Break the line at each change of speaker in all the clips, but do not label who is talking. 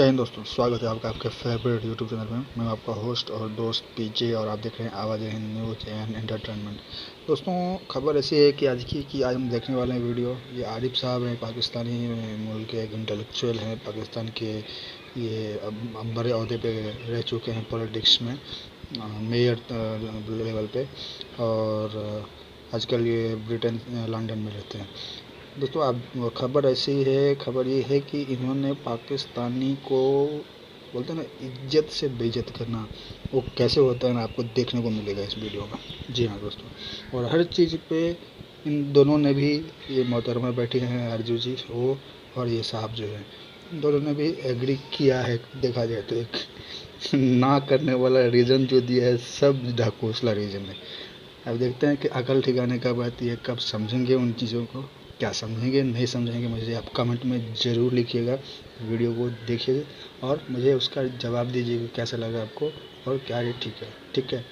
जय हिंद दोस्तों, स्वागत है आपका आपके फेवरेट यूट्यूब चैनल में। मैं आपका होस्ट और दोस्त पीजे और आप देख रहे हैं आवाज़ हिंद न्यूज़ एंड एंटरटेनमेंट। दोस्तों, खबर ऐसी है कि आज हम देखने वाले हैं वीडियो। ये आरिफ साहब हैं, पाकिस्तानी मुल्क के एक इंटेलेक्चुअल हैं पाकिस्तान के। ये अब बड़े अहदे पे रह चुके हैं पॉलिटिक्स में, मेयर लेवल पे, और आजकल ये ब्रिटेन लंदन में रहते हैं। दोस्तों, आप खबर ऐसी है, खबर ये है कि इन्होंने पाकिस्तानी को बोलते हैं ना, इज्जत से बेइज्जत करना, वो कैसे होता है ना, आपको देखने को मिलेगा इस वीडियो में। जी हाँ दोस्तों, और हर चीज़ पे इन दोनों ने भी, ये मोहतरमा बैठी हैं अर्जू जी वो, और ये साहब जो है, इन दोनों ने भी एग्री किया है। देखा जाए तो एक ना करने वाला रीज़न जो दिया है, सब ढकोसला रीज़न है। अब देखते हैं कि अकल ठिकाने कब आती है, कब समझेंगे उन चीज़ों को, क्या समझेंगे नहीं समझेंगे। मुझे आप कमेंट में ज़रूर लिखिएगा, वीडियो को देखिए और मुझे उसका जवाब दीजिएगा कैसा लगा आपको और क्या ये ठीक है।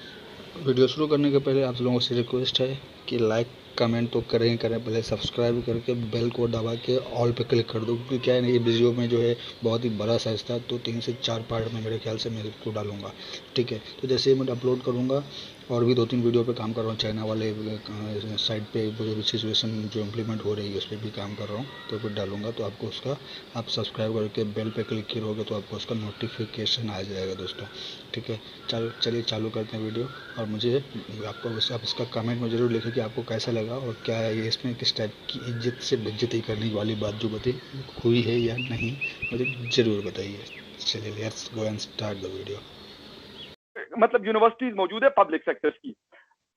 वीडियो शुरू करने के पहले आप लोगों से रिक्वेस्ट है कि लाइक कमेंट तो करें पहले सब्सक्राइब करके बेल को दबा के ऑल पे क्लिक कर दो, क्योंकि क्या है ना, ये वीडियो में जो है बहुत ही बड़ा साइज था, तो 3 से 4 पार्ट में मेरे ख्याल से मैं इसको डालूंगा। ठीक है, तो जैसे ही मैं अपलोड करूँगा, और भी 2-3 वीडियो पे काम कर रहा हूँ, चाइना वाले साइड पे जो सिचुएशन जो इम्प्लीमेंट हो रही है उस पर भी काम कर रहा हूँ, तो फिर डालूंगा। तो आपको उसका, आप सब्सक्राइब करके बेल पे क्लिक करोगे तो आपको उसका नोटिफिकेशन आ जाएगा दोस्तों। ठीक है, चलिए चालू करते हैं वीडियो। और मुझे आपको आप इसका कमेंट में ज़रूर लिखें कि आपको कैसा लगा और क्या है ये, इसमें किस टाइप की इज्जत से बेइज्जती करने वाली बात जो बताई हुई है या नहीं, मुझे ज़रूर बताइए। चलिए, let's go and start the video.
मतलब यूनिवर्सिटीज मौजूद है पब्लिक सेक्टर्स की।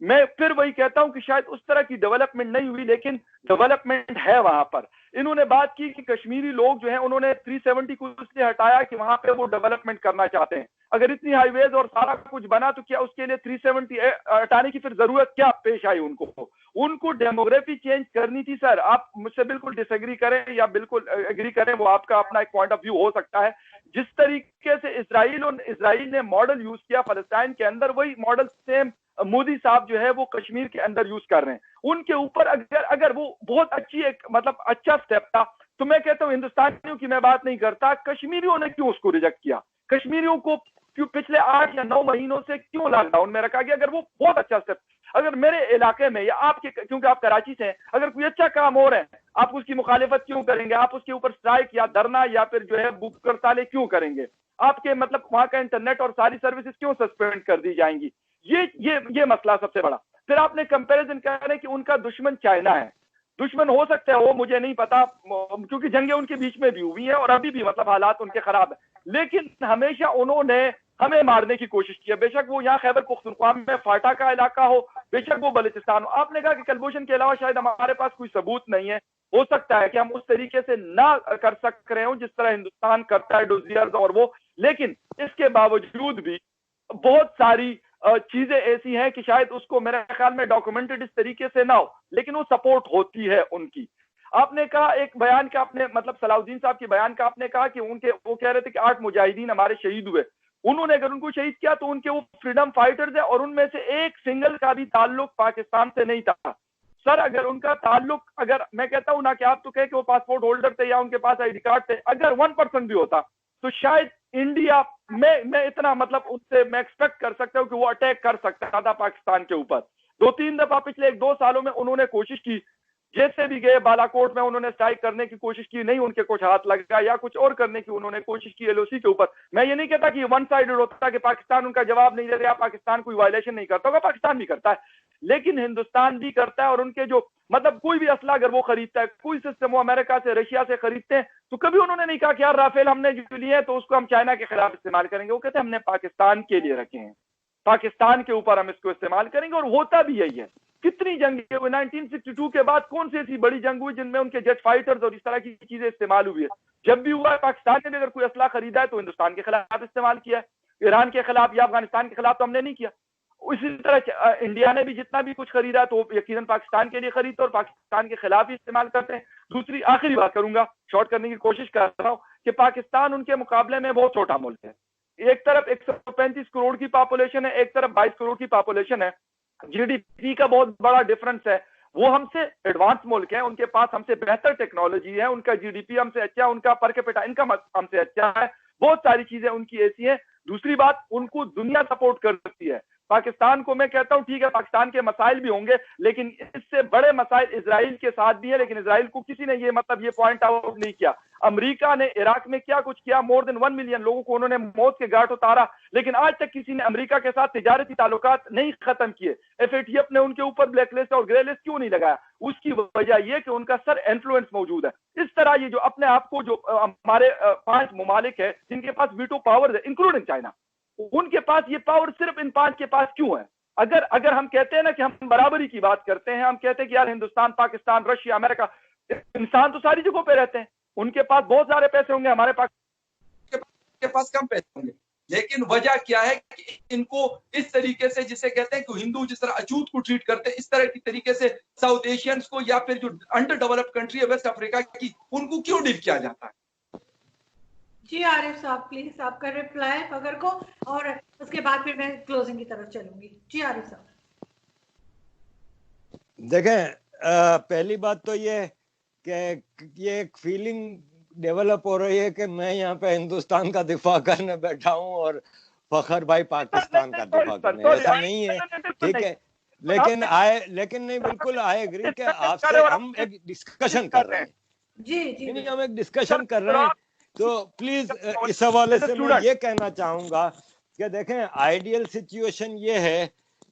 मैं फिर वही कहता हूं कि शायद उस तरह की डेवलपमेंट नहीं हुई, लेकिन डेवलपमेंट है वहां पर। इन्होंने बात की कि कश्मीरी लोग जो हैं उन्होंने 370 को इसलिए हटाया कि वहां पे वो डेवलपमेंट करना चाहते हैं। अगर इतनी हाईवेज और सारा कुछ बना तो क्या उसके लिए 370 हटाने की फिर जरूरत क्या पेश आई उनको डेमोग्राफी चेंज करनी थी। सर, आप मुझसे बिल्कुल डिसएग्री करें या बिल्कुल एग्री करें, वो आपका अपना एक पॉइंट ऑफ व्यू हो सकता है। जिस तरीके से इसराइल ने मॉडल यूज किया फलस्तीन के अंदर, वही मॉडल सेम मोदी साहब जो है वो कश्मीर के अंदर यूज कर रहे हैं। उनके ऊपर अगर वो बहुत अच्छी एक मतलब अच्छा स्टेप था, तो मैं कहता हूं हिंदुस्तानियों की मैं बात नहीं करता, कश्मीरियों ने क्यों उसको रिजेक्ट किया? कश्मीरियों को क्यों पिछले 8 या 9 महीनों से क्यों लॉकडाउन में रखा गया? अगर वो बहुत अच्छा स्टेप, अगर मेरे इलाके में या आपके, क्योंकि आप कराची से हैं, अगर कोई अच्छा काम हो रहा है, आप उसकी मुखालिफत क्यों करेंगे? आप उसके ऊपर स्ट्राइक या धरना या फिर जो है भूख हड़तालें क्यों करेंगे? आपके मतलब वहां का इंटरनेट और सारी सर्विसेज क्यों सस्पेंड कर दी जाएंगी? ये मसला सबसे बड़ा। फिर आपने कंपैरिजन कह रहे हैं कि उनका दुश्मन चाइना है। दुश्मन हो सकता है वो, मुझे नहीं पता, क्योंकि जंगें उनके बीच में भी हुई है और अभी भी मतलब हालात उनके खराब है, लेकिन हमेशा उन्होंने हमें मारने की कोशिश की है। बेशक वो यहाँ खैबर पख्तूनख्वा में फाटा का इलाका हो, बेशक वो बलूचिस्तान हो। आपने कहा कि कलभूषण के अलावा शायद हमारे पास कोई सबूत नहीं है। हो सकता है कि हम उस तरीके से ना कर सक रहे हो जिस तरह हिंदुस्तान करता है डोजियर्स और वो, लेकिन इसके बावजूद भी बहुत सारी चीजें ऐसी हैं कि शायद उसको मेरे ख्याल में डॉक्यूमेंटेड इस तरीके से ना हो, लेकिन वो सपोर्ट होती है उनकी। आपने कहा एक बयान का, आपने मतलब सलाउद्दीन साहब के बयान का आपने कहा कि उनके, वो कह रहे थे कि 8 मुजाहिदीन हमारे शहीद हुए। उन्होंने अगर उनको शहीद किया तो उनके वो फ्रीडम फाइटर्स है और उनमें से एक सिंगल का भी ताल्लुक पाकिस्तान से नहीं था। सर, अगर उनका ताल्लुक, अगर मैं कहता हूं ना कि आप तो कहे कि वो पासपोर्ट होल्डर थे या उनके पास आईडी कार्ड थे, अगर 1% भी होता तो शायद इंडिया मैं इतना मतलब उससे मैं एक्सपेक्ट कर सकता हूं कि वो अटैक कर सकता था पाकिस्तान के ऊपर। 2-3 दफा पिछले 1-2 सालों में उन्होंने कोशिश की, जैसे भी गए बालाकोट में उन्होंने स्ट्राइक करने की कोशिश की, नहीं उनके कुछ हाथ लगा, या कुछ और करने की उन्होंने कोशिश की एलओसी के ऊपर। मैं ये नहीं कहता कि वन साइडेड होता कि पाकिस्तान उनका जवाब नहीं दे रहा, पाकिस्तान कोई वायलेशन नहीं करता होगा, पाकिस्तान भी करता है, लेकिन हिंदुस्तान भी करता है। और उनके जो मतलब कोई भी असला अगर वो खरीदता है, कोई सिस्टम वो अमेरिका से रशिया से खरीदते हैं, तो कभी उन्होंने नहीं कहा कि यार राफेल हमने जो लिए तो उसको हम चाइना के खिलाफ इस्तेमाल करेंगे। वो कहते हैं हमने पाकिस्तान के लिए रखे हैं, पाकिस्तान के ऊपर हम इसको इस्तेमाल करेंगे, और होता भी यही है। कितनी जंगें हुई 1962 के बाद, कौन सी ऐसी बड़ी जंग हुई जिनमें उनके जेट फाइटर्स और इस तरह की चीजें इस्तेमाल हुई है? जब भी हुआ है, पाकिस्तान ने भी अगर कोई असला खरीदा है तो हिंदुस्तान के खिलाफ इस्तेमाल किया है, ईरान के खिलाफ या अफगानिस्तान के खिलाफ तो हमने नहीं किया। इसी तरह इंडिया ने भी जितना भी कुछ खरीदा तो यकीनन पाकिस्तान के लिए खरीदते और पाकिस्तान के खिलाफ ही इस्तेमाल करते हैं। दूसरी आखिरी बात करूंगा, शॉर्ट करने की कोशिश कर रहा हूं, कि पाकिस्तान उनके मुकाबले में बहुत छोटा मुल्क है। एक तरफ 135 करोड़ की पॉपुलेशन है, एक तरफ 22 करोड़ की पॉपुलेशन है, जीडीपी का बहुत बड़ा डिफरेंस है। वो हमसे एडवांस मुल्क है, उनके पास हमसे बेहतर टेक्नोलॉजी है, उनका जीडीपी हमसे अच्छा है, उनका पर कैपिटा इनकम हमसे अच्छा है, बहुत सारी चीजें उनकी ऐसी हैं। दूसरी बात, उनको दुनिया सपोर्ट करती है। पाकिस्तान को मैं कहता हूं ठीक है, पाकिस्तान के मसाइल भी होंगे, लेकिन इससे बड़े मसाइल इजराइल के साथ भी है, लेकिन इजराइल को किसी ने ये पॉइंट आउट नहीं किया। अमेरिका ने इराक में क्या कुछ किया, मोर देन 1 मिलियन लोगों को उन्होंने मौत के घाट उतारा, लेकिन आज तक किसी ने अमेरिका के साथ तिजारती ताल्लुकात नहीं खत्म किए। एफएटीएफ ने उनके ऊपर ब्लैक लिस्ट और ग्रे लिस्ट क्यों नहीं लगाया? उसकी वजह यह कि उनका सर इन्फ्लुएंस मौजूद है। इस तरह ये जो अपने आप को जो हमारे 5 ममालिक है जिनके पास वीटो पावर है, इंक्लूडिंग चाइना, उनके पास ये पावर सिर्फ इन 5 के पास क्यों है? अगर हम कहते हैं ना कि हम बराबरी की बात करते हैं, हम कहते हैं कि यार हिंदुस्तान, पाकिस्तान, रशिया, अमेरिका, इंसान तो सारी जगहों पे रहते हैं, उनके पास बहुत सारे पैसे होंगे, हमारे पास
के पास कम पैसे होंगे। लेकिन वजह क्या है कि इनको इस तरीके से, जिसे कहते हैं कि हिंदू जिस तरह अछूत को ट्रीट करते हैं, इस तरह की तरीके से साउथ एशियंस को या फिर जो अंडर डेवलप्ड कंट्री है वेस्ट अफ्रीका की, उनको क्यों डील किया जाता है?
जी आरिफ साहब, प्लीज आपका रिप्लाई फगर को, और उसके बाद फिर मैं क्लोजिंग की तरफ चलूंगी। जी आरिफ साहब।
देखें, पहली बात तो ये कि ये एक फीलिंग डेवलप हो रही है कि मैं यहाँ पे हिंदुस्तान का दिफा करने बैठा हूँ और फखर भाई पाकिस्तान का दिफा करने। ऐसा नहीं है, ठीक है, लेकिन नहीं, बिल्कुल आई एग्री कि आपसे हम एक डिस्कशन कर रहे हैं।
जी
नहीं, हम एक डिस्कशन कर रहे हैं, तो प्लीज इस हवाले से मैं ये कहना चाहूंगा कि देखें, आइडियल सिचुएशन ये है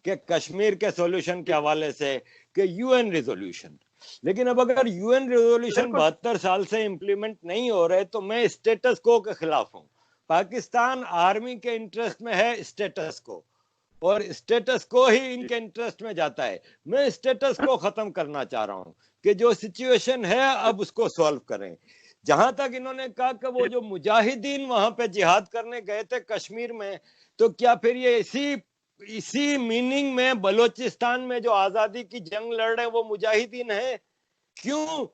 कि कश्मीर के सॉल्यूशन के हवाले से कि यूएन रिजोल्यूशन, लेकिन अब अगर यूएन रिजोल्यूशन 72 साल से इंप्लीमेंट नहीं हो रहे तो मैं स्टेटस को के खिलाफ हूं। पाकिस्तान आर्मी के इंटरेस्ट में है स्टेटस को, और स्टेटस को ही इनके इंटरेस्ट में जाता है। मैं स्टेटस को खत्म करना चाह रहा हूं कि जो सिचुएशन है अब उसको सॉल्व करें। जहां तक इन्होंने कहा कि वो जो मुजाहिदीन वहां पे जिहाद करने गए थे कश्मीर में, तो क्या फिर ये इसी मीनिंग में बलोचिस्तान में जो आजादी की जंग लड़ रहे हैं वो मुजाहिदीन है? क्यों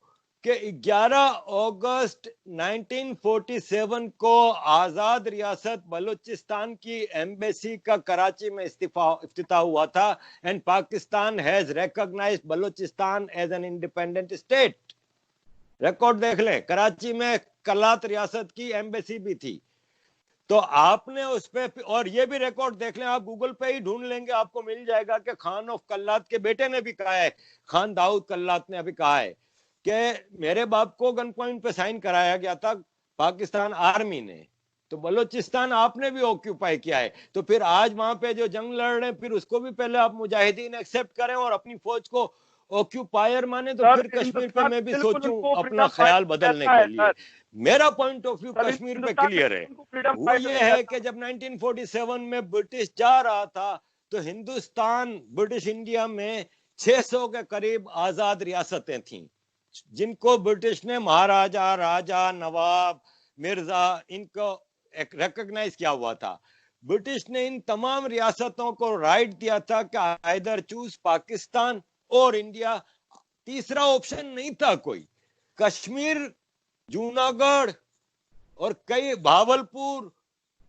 कि 11 अगस्त 1947 को आजाद रियासत बलोचिस्तान की एम्बेसी का कराची में इफ्तिताह हुआ था, and Pakistan has recognized Balochistan as an independent state. Record देख लें, कराची में कल्लात रियासत की एम्बेसी भी थी। तो आपने उस पे, और ये भी रिकॉर्ड देख लें, आप गूगल पे ही ढूंढ लेंगे, आपको मिल जाएगा कि खान ऑफ कल्लात के बेटे ने भी कहा है, खान दाऊद कल्लात ने अभी कहा है कि मेरे बाप को गन पॉइंट पे साइन कराया गया था पाकिस्तान आर्मी ने, तो बलोचिस्तान आपने भी ऑक्यूपाई किया है। तो फिर आज वहां पे जो जंग लड़ रहे हैं, फिर उसको भी पहले आप मुजाहिदीन एक्सेप्ट करें और अपनी फौज को ऑक्यूपायर माने, तो फिर कश्मीर पे मैं भी सोचूं अपना ख्याल बदलने के लिए। मेरा पॉइंट ऑफ व्यू कश्मीर पे क्लियर है, वो ये है कि जब 1947 में ब्रिटिश जा रहा था तो हिंदुस्तान, ब्रिटिश इंडिया में 600 के करीब आजाद रियासतें थीं, जिनको ब्रिटिश ने महाराजा, राजा, नवाब, मिर्जा, इनको रिकॉग्नाइज किया हुआ था। ब्रिटिश ने इन तमाम रियासतों को राइट दिया था कि आइदर चूज पाकिस्तान और इंडिया, तीसरा ऑप्शन नहीं था कोई। कश्मीर, जूनागढ़ और कई भावलपुर,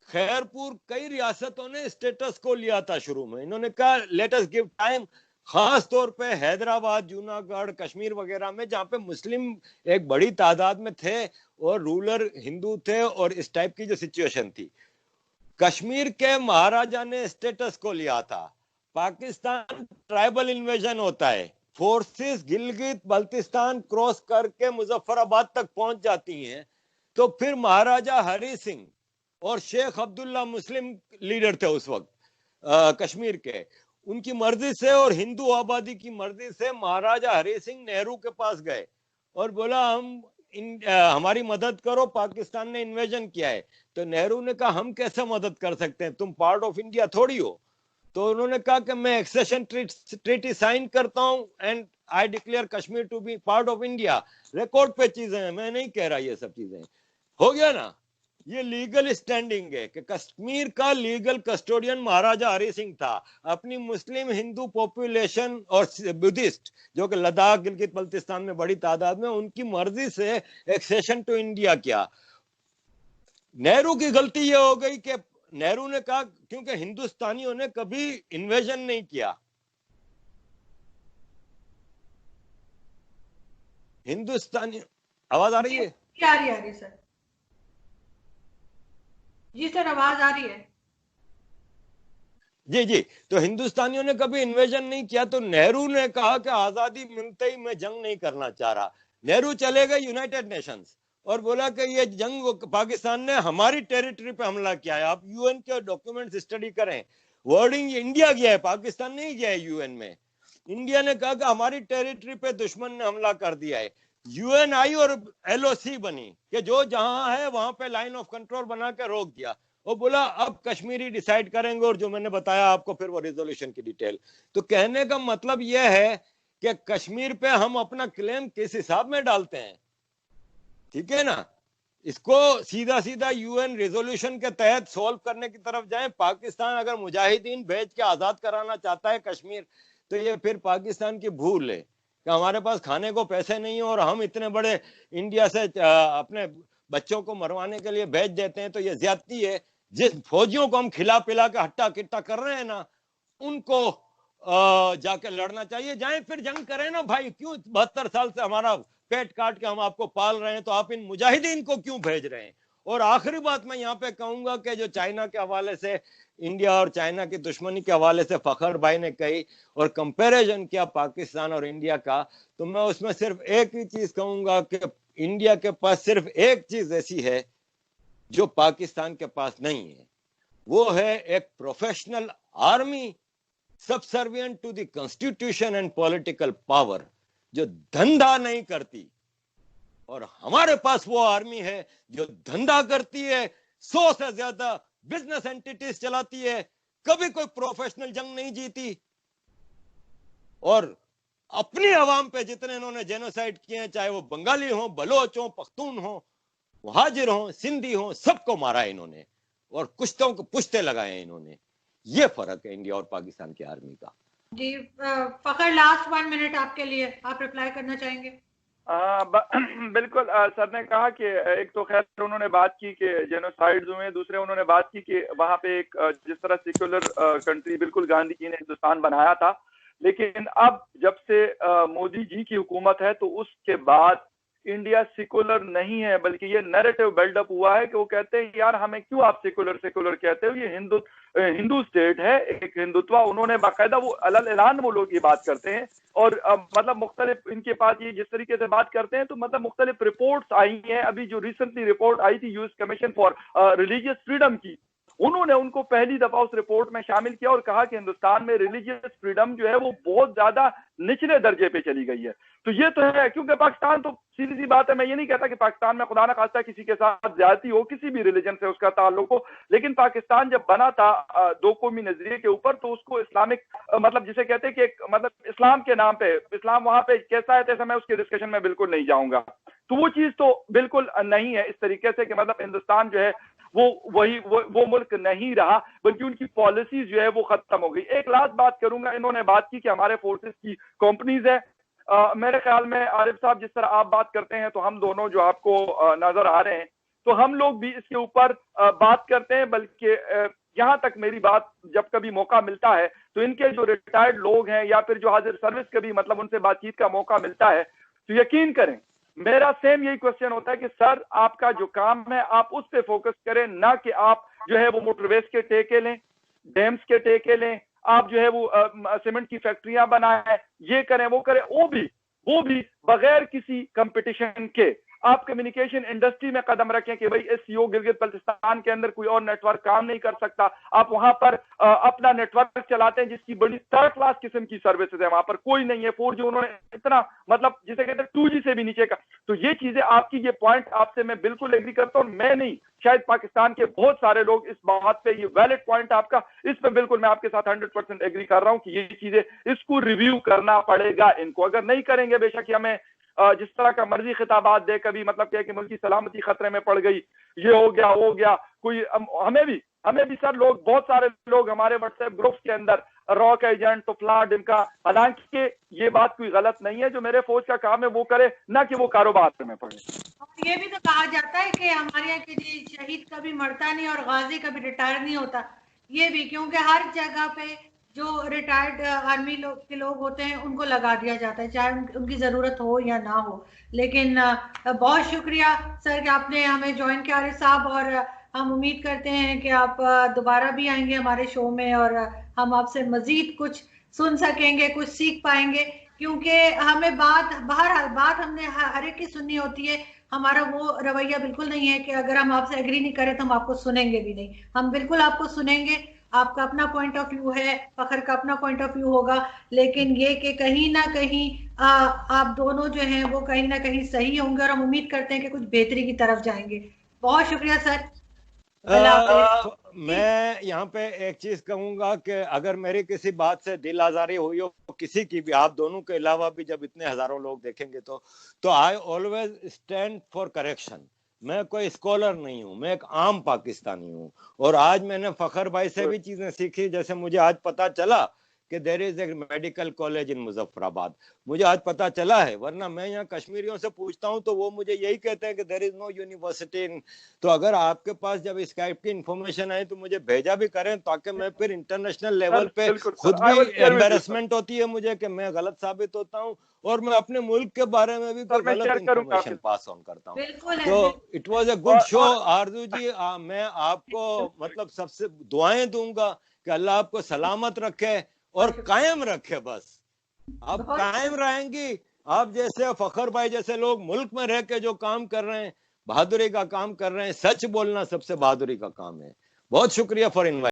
खैरपुर, कई रियासतों ने स्टेटस को लिया था शुरू में। इन्होंने कहा लेट अस गिव टाइम, खास तौर पे हैदराबाद, जूनागढ़, कश्मीर वगैरह में जहां पे मुस्लिम एक बड़ी तादाद में थे और रूलर हिंदू थे और इस टाइप की जो सिचुएशन थी। कश्मीर के महाराजा ने स्टेटस को लिया था। पाकिस्तान ट्राइबल इन्वेजन होता है, फोर्सेस गिलगित बल्तिस्तान क्रॉस करके मुजफ्फराबाद तक पहुंच जाती हैं, तो फिर महाराजा हरी सिंह और शेख अब्दुल्ला मुस्लिम लीडर थे उस वक्त कश्मीर के, उनकी मर्जी से और हिंदू आबादी की मर्जी से महाराजा हरी सिंह नेहरू के पास गए और बोला हमारी मदद करो, पाकिस्तान ने इन्वेजन किया है। तो नेहरू ने कहा हम कैसे मदद कर सकते हैं, तुम पार्ट ऑफ इंडिया थोड़ी हो। तो उन्होंने कहा कि मैं एक्सेशन ट्रीटी साइन करता हूं and I declare Kashmir to be part of India. Record पे चीजें हैं, मैं नहीं कह रहा ये सब चीजें। हो गया ना, ये लीगल स्टैंडिंग है कि कश्मीर का लीगल कस्टोडियन महाराजा हरी सिंह था। अपनी मुस्लिम हिंदू पॉपुलेशन और बुद्धिस्ट जो कि लद्दाख, गिलगित बल्तिस्तान में बड़ी तादाद में, उनकी मर्जी से एक्सेशन टू इंडिया किया। नेहरू की गलती ये हो गई कि नेहरू ने कहा क्योंकि हिंदुस्तानियों ने कभी इन्वेजन नहीं किया, हिंदुस्तानी, आवाज आ रही है?
आ रही सर। जी सर, आवाज आ रही है।
जी जी, तो हिंदुस्तानियों ने कभी इन्वेजन नहीं किया। तो नेहरू ने कहा कि आजादी मिलते ही मैं जंग नहीं करना चाह रहा। नेहरू चले गए यूनाइटेड नेशंस और बोला कि ये जंग पाकिस्तान ने हमारी टेरिटरी पे हमला किया है। आप यूएन के डॉक्यूमेंट्स स्टडी करें, वर्डिंग इंडिया गया है, पाकिस्तान नहीं गया है यूएन में। इंडिया ने कहा कि हमारी टेरिटरी पे दुश्मन ने हमला कर दिया है। यूएन आई और एलओसी बनी कि जो जहां है वहां पे लाइन ऑफ कंट्रोल बना के रोक दिया। वो बोला अब कश्मीरी डिसाइड करेंगे, और जो मैंने बताया आपको फिर वो रिजोल्यूशन की डिटेल। तो कहने का मतलब यह है कि कश्मीर पे हम अपना क्लेम किस हिसाब में डालते हैं, ठीक है ना। इसको सीधा सीधा यूएन रिजोल्यूशन के तहत सॉल्व करने की तरफ जाएं। पाकिस्तान अगर मुजाहिदीन भेज के आजाद कराना चाहता है कश्मीर, तो ये फिर पाकिस्तान की भूल है कि हमारे पास खाने को पैसे नहीं है और हम इतने बड़े इंडिया से अपने बच्चों को मरवाने के लिए भेज देते हैं। तो ये ज्यादती है। जिस फौजियों को हम खिला पिला के हट्टा किट्टा कर रहे हैं ना, उनको जाके लड़ना चाहिए। जाए फिर जंग करें ना भाई। क्यों 72 साल से हमारा पेट काट के हम आपको पाल रहे हैं, तो आप इन मुजाहिदीन को क्यों भेज रहे हैं। और आखिरी बात मैं यहाँ पे कहूंगा कि जो चाइना के हवाले से, इंडिया और चाइना की दुश्मनी के हवाले से फखर भाई ने कही और कंपैरिजन किया पाकिस्तान और इंडिया का, तो मैं उसमें सिर्फ एक ही चीज कहूंगा कि इंडिया के पास सिर्फ एक चीज ऐसी है जो पाकिस्तान के पास नहीं है। वो है एक professional army subservient to the constitution and political power, जो धंधा नहीं करती। और हमारे पास वो आर्मी है जो धंधा करती है, 100 से ज्यादा बिजनेस एंटिटीज चलाती है, कभी कोई प्रोफेशनल जंग नहीं जीती। और अपनी आवाम पे जितने इन्होंने जेनोसाइड किए हैं, चाहे वो बंगाली हो, बलोच हो, पख्तून हो, मुहाजिर हो, सिंधी हो, सबको मारा है इन्होंने और कुश्तों को पुश्ते लगाए हैं इन्होंने। ये फर्क है इंडिया और पाकिस्तान की आर्मी का।
जी फखर, लास्ट 1 मिनट आपके लिए, आप रिप्लाई करना चाहेंगे?
बिल्कुल। सर ने कहा कि एक तो खैर उन्होंने बात की कि जेनोसाइड्स हुए, दूसरे उन्होंने बात की कि वहां पे एक जिस तरह सेक्युलर कंट्री बिल्कुल गांधी जी ने हिंदुस्तान बनाया था, लेकिन अब जब से मोदी जी की हुकूमत है तो उसके बाद इंडिया सेकुलर नहीं है, बल्कि ये नैरेटिव बिल्डअप हुआ है कि वो कहते हैं यार हमें क्यों आप सेकुलर सेकुलर कहते हो, ये हिंदू स्टेट है, एक हिंदुत्व। उन्होंने बाकायदा वो अलल ऐलान वो लोग ये बात करते हैं। और मतलब मुख्तलिफ इनके पास ये जिस तरीके से बात करते हैं, तो मतलब मुख्तलिफ रिपोर्ट्स आई हैं। अभी जो रिसेंटली रिपोर्ट आई थी US commission for religious freedom की, उन्होंने उनको पहली दफा उस रिपोर्ट में शामिल किया और कहा कि हिंदुस्तान में रिलीजियस फ्रीडम जो है वो बहुत ज्यादा निचले दर्जे पे चली गई है। तो ये तो है, क्योंकि पाकिस्तान तो सीधी सी बात है, मैं ये नहीं कहता कि पाकिस्तान में खुदा ना खास्ता किसी के साथ ज्यादती हो, किसी भी रिलीजन से उसका ताल्लुक हो, लेकिन पाकिस्तान जब बना था दो कौमी नजरिए के ऊपर, तो उसको इस्लामिक मतलब जिसे कहते हैं कि एक मतलब इस्लाम के नाम पे, इस्लाम वहां पे कैसा है तैसा, मैं उसके डिस्कशन में बिल्कुल नहीं जाऊंगा। तो वो चीज तो बिल्कुल नहीं है इस तरीके से कि मतलब हिंदुस्तान जो है वो मुल्क नहीं रहा, बल्कि उनकी पॉलिसी जो है वो खत्म हो गई। एक लास्ट बात करूंगा, इन्होंने बात की कि हमारे फोर्सेस की कंपनीज है। मेरे ख्याल में आरिफ साहब जिस तरह आप बात करते हैं, तो हम दोनों जो आपको नजर आ रहे हैं, तो हम लोग भी इसके ऊपर बात करते हैं। बल्कि यहां तक मेरी बात, जब कभी मौका मिलता है तो इनके जो रिटायर्ड लोग हैं या फिर जो हाजिर सर्विस के भी मतलब उनसे बातचीत का मौका मिलता है, तो यकीन करें मेरा सेम यही क्वेश्चन होता है कि सर आपका जो काम है आप उस पर फोकस करें, ना कि आप जो है वो मोटरवेज के ठेके लें, डैम्स के ठेके लें, आप जो है वो सीमेंट की फैक्ट्रियां बनाएं, ये करें वो करें, वो भी बगैर किसी कंपटीशन के। आप कम्युनिकेशन इंडस्ट्री में कदम रखें कि भाई एससीओ गिलगित बल्तिस्तान के अंदर कोई और नेटवर्क काम नहीं कर सकता, आप वहां पर अपना नेटवर्क चलाते हैं जिसकी बड़ी थर्ड क्लास किस्म की सर्विसेज है, वहां पर कोई नहीं है। 4G उन्होंने इतना मतलब जिसे कहते हैं 2G से भी नीचे का। तो ये चीजें आपकी, ये पॉइंट आपसे मैं बिल्कुल एग्री करता हूं। मैं नहीं, शायद पाकिस्तान के बहुत सारे लोग इस बात पे, ये वैलिड पॉइंट आपका, इस पे बिल्कुल मैं आपके साथ 100% एग्री कर रहा हूं कि ये चीजें इसको रिव्यू करना पड़ेगा इनको। अगर नहीं करेंगे, बेशक हमें जिस तरह का मर्जी खिताबात दे, कभी मतलब क्या कि मुल्क की सलामती खतरे में पड़ गई, ये हो गया कोई, हमें भी सर लोग, बहुत सारे लोग हमारे व्हाट्सएप ग्रुप्स के अंदर रॉक एजेंट तो फ्ला डिमका, हालांकि ये बात कोई गलत नहीं है, जो मेरे फौज का काम है वो करे, ना कि वो कारोबार में पड़े।
और ये भी तो कहा जाता है कि हमारे यहाँ के जी शहीद कभी मरता नहीं और गाजी कभी रिटायर नहीं होता। ये भी क्योंकि हर जगह पे जो रिटायर्ड आर्मी के लोग होते हैं उनको लगा दिया जाता है, चाहे उनकी जरूरत हो या ना हो। लेकिन बहुत शुक्रिया सर कि आपने हमें ज्वाइन किया आरिफ साहब, और हम उम्मीद करते हैं कि आप दोबारा भी आएंगे हमारे शो में और हम आपसे मजीद कुछ सुन सकेंगे, कुछ सीख पाएंगे, क्योंकि हमें बहरहाल बात हमने हर एक की सुननी होती है। हमारा वो रवैया बिल्कुल नहीं है कि अगर हम आपसे एग्री नहीं करें तो हम आपको सुनेंगे भी नहीं। हम बिल्कुल आपको सुनेंगे, आपका अपना पॉइंट ऑफ व्यू है, फखर का अपना पॉइंट ऑफ व्यू होगा, लेकिन ये कि कहीं ना कहीं आप दोनों जो हैं वो कहीं ना कहीं सही होंगे और हम उम्मीद करते हैं कि कुछ बेहतरी की तरफ जाएंगे। बहुत शुक्रिया सर।
मैं यहाँ पे एक चीज कहूंगा कि अगर मेरी किसी बात से दिल आजारी हुई हो किसी की भी, आप दोनों के अलावा भी जब इतने हजारों लोग देखेंगे तो I always stand for correction. मैं कोई स्कॉलर नहीं हूँ, मैं एक आम पाकिस्तानी हूँ। और आज मैंने फखर भाई से भी चीजें सीखी, जैसे मुझे आज पता चला कि there is a medical college in Muzaffarabad, मुझे आज पता चला है, वरना मैं यहाँ कश्मीरियों से पूछता हूँ तो वो मुझे यही कहते हैं कि देयर इज नो यूनिवर्सिटी इन। तो अगर आपके पास जब इस टाइप की इंफॉर्मेशन है तो मुझे भेजा भी करें, ताकि मैं फिर इंटरनेशनल लेवल पे खुद भी एम्बेरसमेंट होती है मुझे कि मैं गलत साबित होता हूँ और मैं अपने मुल्क के बारे में भी कोई गलत इंफॉर्मेशन पास ऑन करता हूँ। तो it was a good show आरजू जी। मैं आपको मतलब सबसे दुआएं दूंगा कि अल्लाह आपको सलामत रखे और कायम रखे। बस आप कायम रहेंगी, आप जैसे फखर भाई जैसे लोग मुल्क में रह के जो काम कर रहे हैं, बहादुरी का काम कर रहे हैं। सच बोलना सबसे बहादुरी का काम है। बहुत शुक्रिया फॉर इनवाइट।